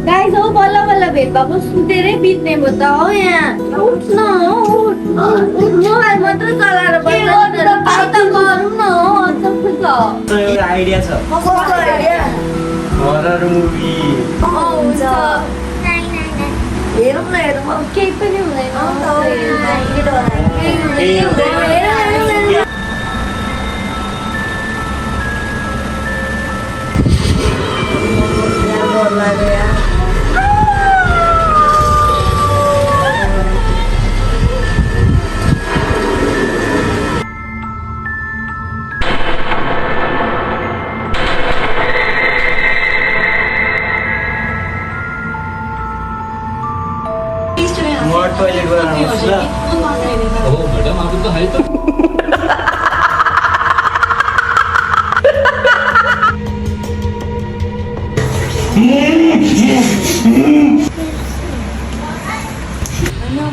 Guys हो बल्ल बल्ल भेट भएको सुतेरै बित्ने भयो त हो यहाँ उठ न उठ मोबाइल मात्र चलाएर बस्छ गरौँ न हो अझ एउटा आइडिया छ हरर मुभी हुन्छ हेरौँ न हेरौँ केही पनि हुँदैन केही हुँदैन। डर लाग्यो यार म टोइलेट गएर आउँछु ल। हो मैडम आप तो है तो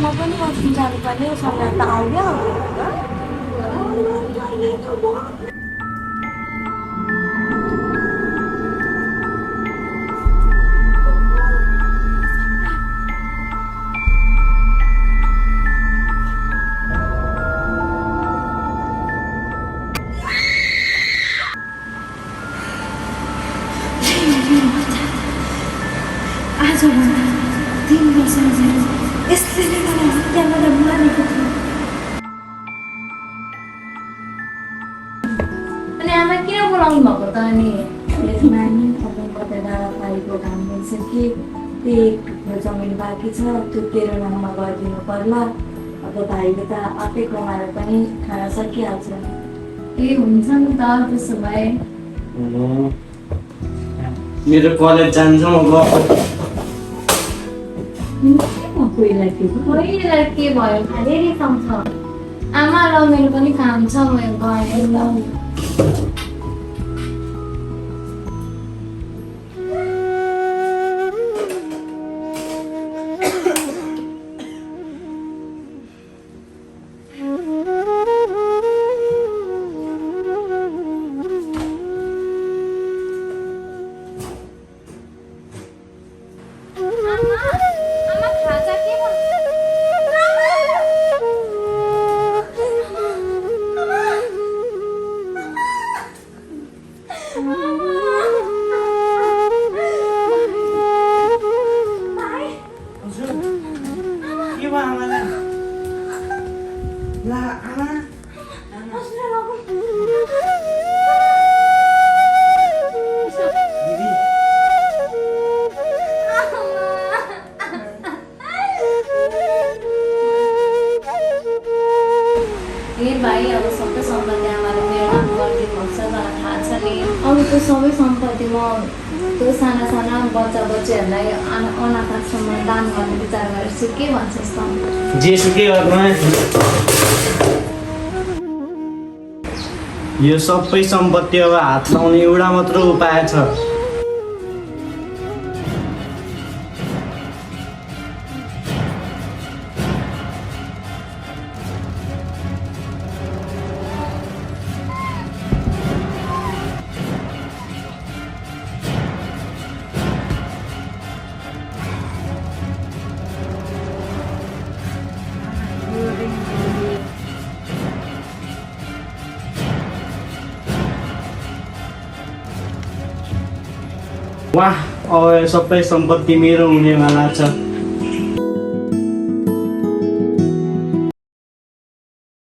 म पनि बस्नु जानुपर्ने समय त आउनु आजभन्दा 3 वर्ष अगाडि यसले नै मलाई हत्याबाट मारेको थियो। अनि आमा किन बोलाउनु भएको त अनि यसमा नि तपाईँ कतै डाँडा पारेको काम भइसक्यो कि त्यही टुक्रो जमिन बाँकी छ त्यो तेरो नाममा गरिदिनु पर्ला। अब भाइले त आफै कमाएर पनि खान सकिहाल्छ। ए हुन्छ नि त त्यसो भए मेरो कलेज जान्छ म गएको। पहिला के पहिला के भयो खाली रिसाउँछ आमा र मेरो पनि काम छ म गएँ ल के भयो आमालाई? ला आमा दिदी ए भाइ अब सबै सम्पत्ति आमाले मेरो नाम गरिदिनु भएको छ मलाई थाहा छ नि अरूको सबै सम्पत्ति म त्यो साना साना बच्चा बच्चीहरूलाई अनाथ आश्रममा दान गर्ने विचार गरेछु के भन्छस् त जेसुकै गर्नु यो सबै सम्पत्ति अब हात लाउने एउटा मात्र उपाय छ। वाह अब सबै सम्पत्ति मेरो हुनेवाला छ।